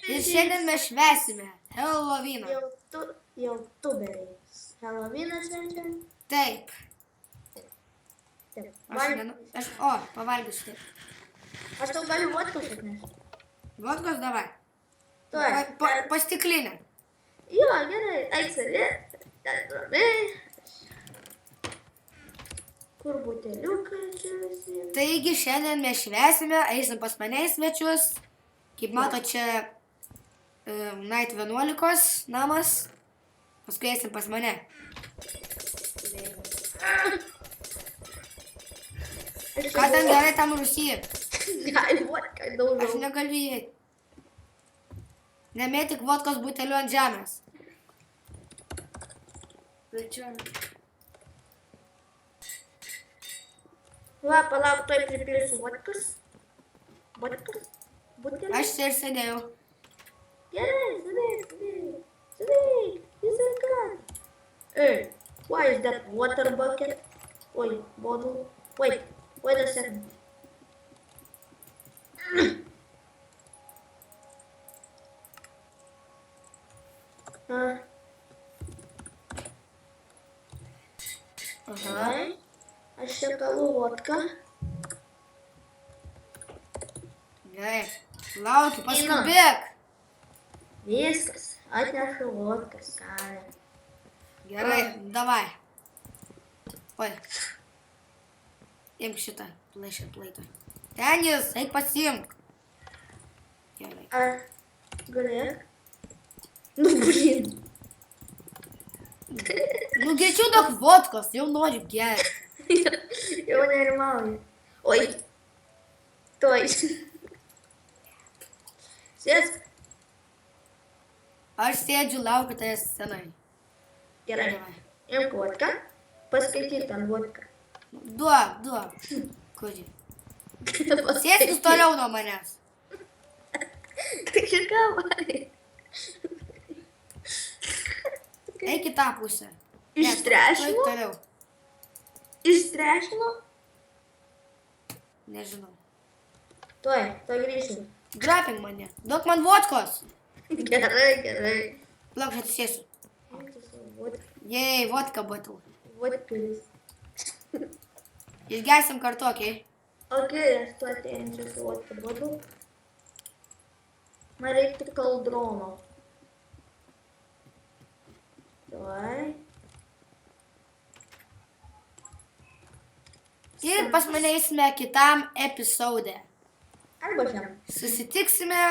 Ir šiandien mes švęsime Helovyną. Jautuberiai. Helovyną švenčiam? Taip. Taip. Pavalgysiu. Aš tau galiu vodkos atnešti. Vodkos davai. Tuoj. Po stiklinę. Jo, gerai. Eik savi. Kur buteliukai čia visi? Taigi šiandien mes švęsime, eisim pas mane į svečius. Kaip mato, čia Night 11 namas. Paskui eisim pas mane. Ką ten gerai tam Rusijai? Gali vodką daugiau. Aš negaliu įeiti. Nemėtik vodkos butelių ant žemės. Va, palauk, tuoj pripilsiu vodkos. Butelį. Aš čia ir sėdėjau. Gerai, sėdėk. Visą ką. Hey, why is that water bucket? Oi, bottle. Wait a second. Aha. Aš čia kalu vodką. Gerai. Laukiu, paskubėk. Viskas. Atnešu vodką, skarė. Gerai, davai. Oi. Imk šitą plaitą. Ten jis, eik pasiimk. Gerai. Galėk? Nu, blin. Nu, greičiau daug vodkos, jau noriu gerti. Jau nerimauju. Oi. Tuoj. Sėsk. Aš sėdžiu, laukiu tai senai. Gerai. Imk vodką. Paskaityk ten vodką. Duok. Kurį. Sėskis toliau nuo manęs. Tai čia ką varai? Eik į tą pusę. Ištrešino? Toliau. Ištrešino? Nežinau. Tuoj grįšiu. Grapink mane. Duok man vodkos. Gerai. Lauk, atsisėsiu. Jei, vodka bottle. Vodpilis. Išgersim kartu, okei? Okei, aš tu ateinčiau su vodka bodu. Man reiktų kaldrono. Tuoj. Ir pas mane eisime kitam epizode. Arba šiam. Susitiksime